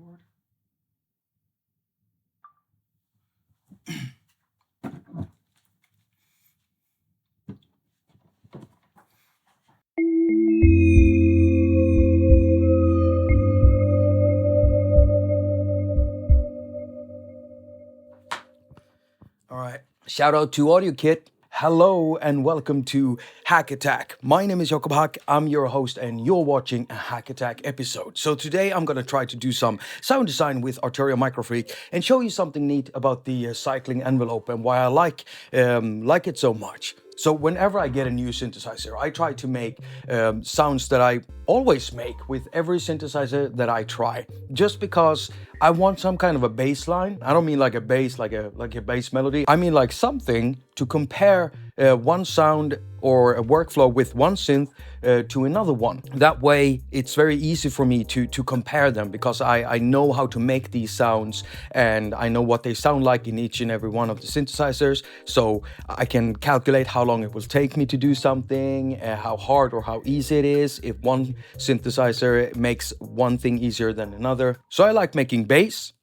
record. All right, shout out to AudioKit. Hello and welcome to haQ. My name is Jakob. I'm your host and you're watching a haQ episode. So today I'm going to try to do some sound design with Arturia MicroFreak and show you something neat about the cycling envelope and why I like it so much. So whenever I get a new synthesizer, I try to make sounds that I always make with every synthesizer that I try, just because I want some kind of a bass line. I don't mean like a bass, like a bass melody. I mean like something to compare one sound or a workflow with one synth to another one. That way it's very easy for me to compare them, because I know how to make these sounds and I know what they sound like in each and every one of the synthesizers. So I can calculate how long it will take me to do something, how hard or how easy it is if one synthesizer makes one thing easier than another. So I like making bass.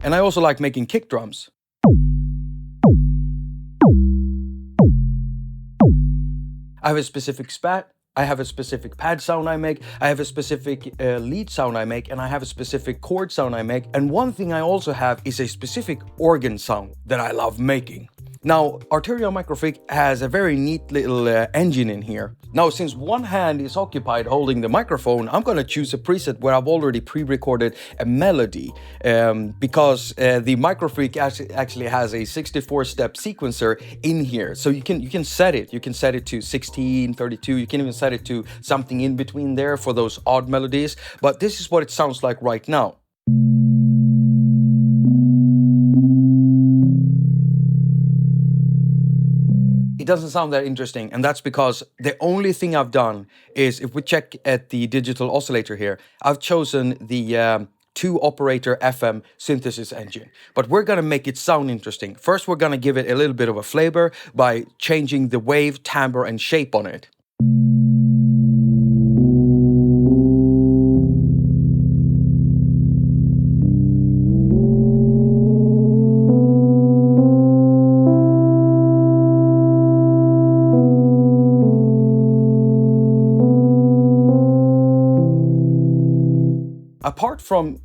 And I also like making kick drums. I have a specific spat, I have a specific pad sound I make, I have a specific lead sound I make, and I have a specific chord sound I make. And one thing I also have is a specific organ sound that I love making. Now, Arturia MicroFreak has a very neat little engine in here. Now, since one hand is occupied holding the microphone, I'm gonna choose a preset where I've already pre-recorded a melody, because the MicroFreak actually has a 64-step sequencer in here. So you can set it. You can set it to 16, 32. You can even set it to something in between there for those odd melodies. But this is what it sounds like right now. It doesn't sound that interesting, and that's because the only thing I've done is, if we check at the digital oscillator here, I've chosen the 2-operator FM synthesis engine. But we're gonna make it sound interesting. First, we're gonna give it a little bit of a flavor by changing the wave, timbre, and shape on it. Apart from,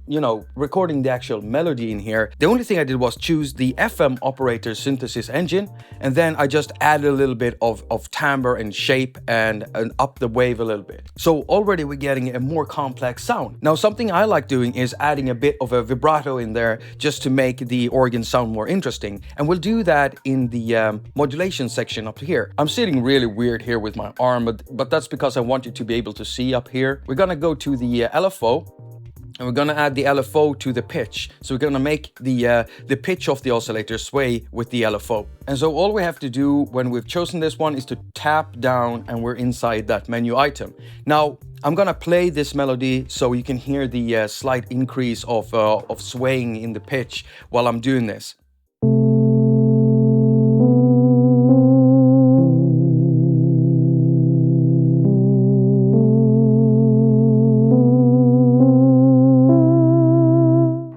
recording the actual melody in here, the only thing I did was choose the FM operator synthesis engine, and then I just added a little bit of timbre and shape and up the wave a little bit. So already we're getting a more complex sound. Now, something I like doing is adding a bit of a vibrato in there just to make the organ sound more interesting. And we'll do that in the modulation section up here. I'm sitting really weird here with my arm, but that's because I want you to be able to see up here. We're gonna go to the LFO. And we're gonna add the LFO to the pitch. So we're gonna make the pitch of the oscillator sway with the LFO. And so all we have to do when we've chosen this one is to tap down and we're inside that menu item. Now, I'm gonna play this melody so you can hear the slight increase of swaying in the pitch while I'm doing this.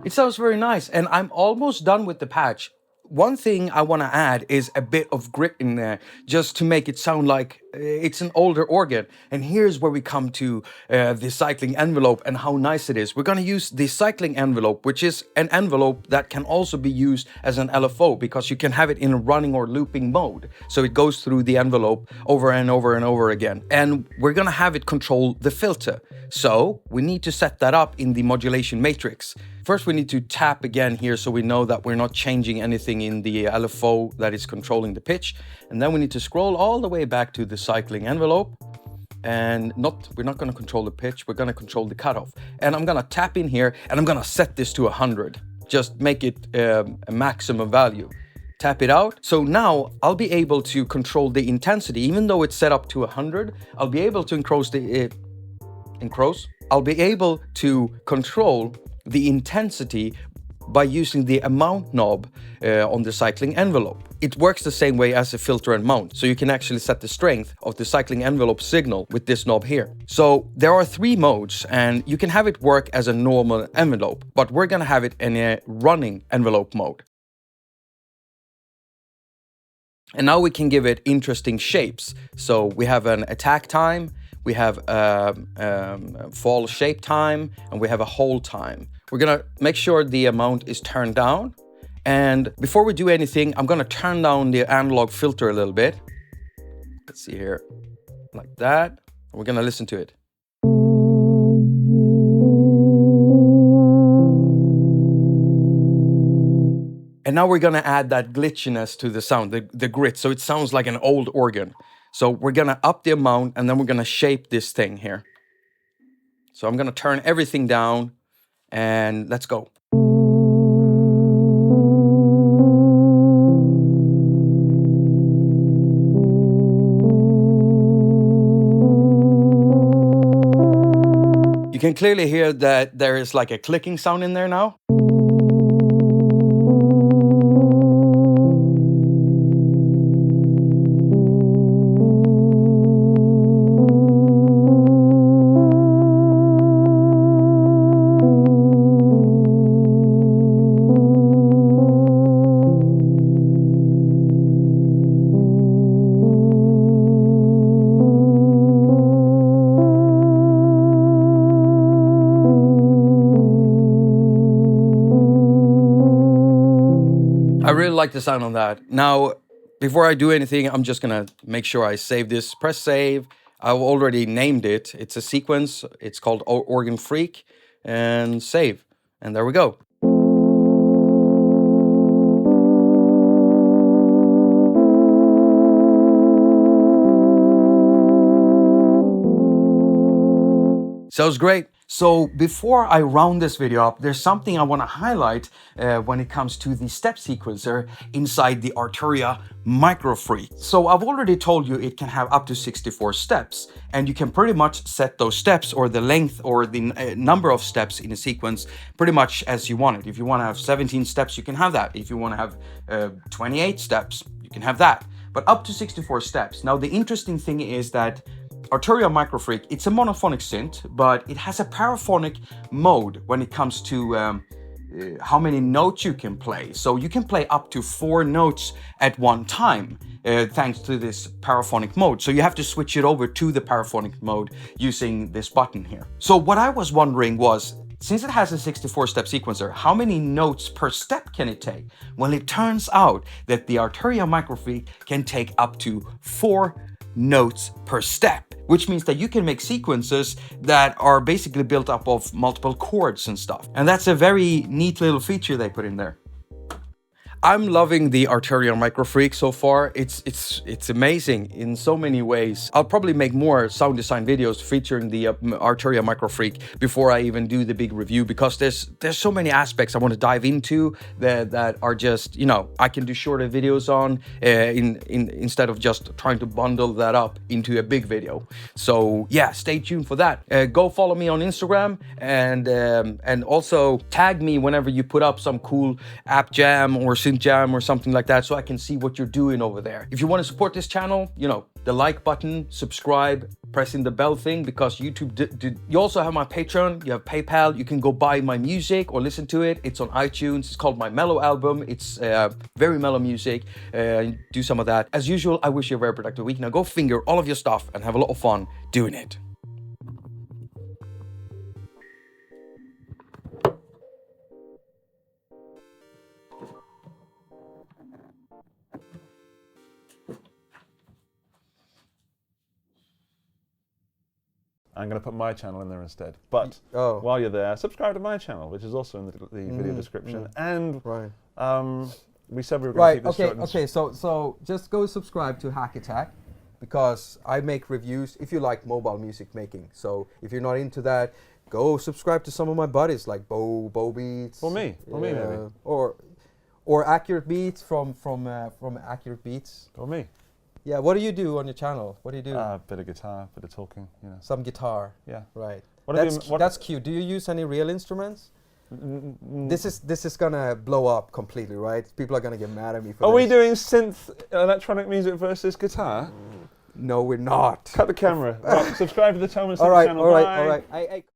It sounds very nice, and I'm almost done with the patch. One thing I want to add is a bit of grit in there, just to make it sound like it's an older organ. And here's where we come to the cycling envelope and how nice it is. We're going to use the cycling envelope, which is an envelope that can also be used as an LFO, because you can have it in a running or looping mode. So it goes through the envelope over and over and over again. And we're going to have it control the filter. So we need to set that up in the modulation matrix. First, we need to tap again here so we know that we're not changing anything in the LFO that is controlling the pitch. And then we need to scroll all the way back to the cycling envelope. And we're not going to control the pitch, we're going to control the cutoff. And I'm going to tap in here and I'm going to set this to 100. Just make it a maximum value. Tap it out. So now I'll be able to control the intensity. Even though it's set up to 100, I'll be able to I'll be able to control the intensity by using the amount knob on the cycling envelope. It works the same way as a filter and mount, so you can actually set the strength of the cycling envelope signal with this knob here. So there are 3 modes, and you can have it work as a normal envelope, but we're gonna have it in a running envelope mode. And now we can give it interesting shapes. So we have an attack time, we have fall shape time, and we have a hold time. We're gonna make sure the amount is turned down. And before we do anything, I'm gonna turn down the analog filter a little bit. Let's see here, like that. We're gonna listen to it. And now we're gonna add that glitchiness to the sound, the grit, so it sounds like an old organ. So we're gonna up the amount, and then we're gonna shape this thing here. So I'm gonna turn everything down, and let's go. You can clearly hear that there is like a clicking sound in there now. I really like the sound on that. Now, before I do anything, I'm just gonna make sure I save this. Press save. I've already named it. It's a sequence. It's called Organ Freak, and save. And there we go. Sounds great. So before I round this video up, there's something I want to highlight when it comes to the step sequencer inside the Arturia MicroFreak. So I've already told you it can have up to 64 steps, and you can pretty much set those steps or the length or the number of steps in a sequence pretty much as you want it. If you want to have 17 steps, you can have that. If you want to have 28 steps, you can have that. But up to 64 steps. Now the interesting thing is that Arturia MicroFreak, it's a monophonic synth, but it has a paraphonic mode when it comes to how many notes you can play. So you can play up to 4 notes at one time, thanks to this paraphonic mode. So you have to switch it over to the paraphonic mode using this button here. So what I was wondering was, since it has a 64-step sequencer, how many notes per step can it take? Well, it turns out that the Arturia MicroFreak can take up to 4 notes per step, which means that you can make sequences that are basically built up of multiple chords and stuff. And that's a very neat little feature they put in there. I'm loving the Arturia MicroFreak so far. It's amazing in so many ways. I'll probably make more sound design videos featuring the Arturia MicroFreak before I even do the big review, because there's so many aspects I want to dive into that are just, you know, I can do shorter videos on instead of just trying to bundle that up into a big video. So yeah, stay tuned for that. Go follow me on Instagram, and also tag me whenever you put up some cool app jam or synth jam or something like that, so I can see what you're doing over there. If you want to support this channel, you know, the like button, subscribe, pressing the bell thing, because YouTube you also have my Patreon, you have PayPal, you can go buy my music or listen to it. It's on iTunes. It's called My Mellow Album. It's very mellow music. Do some of that. As usual, I wish you a very productive week. Now go finger all of your stuff and have a lot of fun doing it. I'm going to put my channel in there instead. But while you're there, subscribe to my channel, which is also in the video description. And we said we were going to keep this short. Okay, so just go subscribe to haQ, because I make reviews if you like mobile music making. So if you're not into that, go subscribe to some of my buddies like Bo Beats. For me maybe. Or Accurate Beats from Accurate Beats. Or me. Yeah, what do you do on your channel? What do you do? Bit of guitar, bit of talking, you know. Some guitar. Yeah. Right. That's cute. Do you use any real instruments? This is gonna blow up completely, right? People are gonna get mad at me for Are this. we doing synth electronic music versus guitar? No, we're not. Cut the camera. Right, subscribe to the Thomas all right, channel. all right, Bye. all right.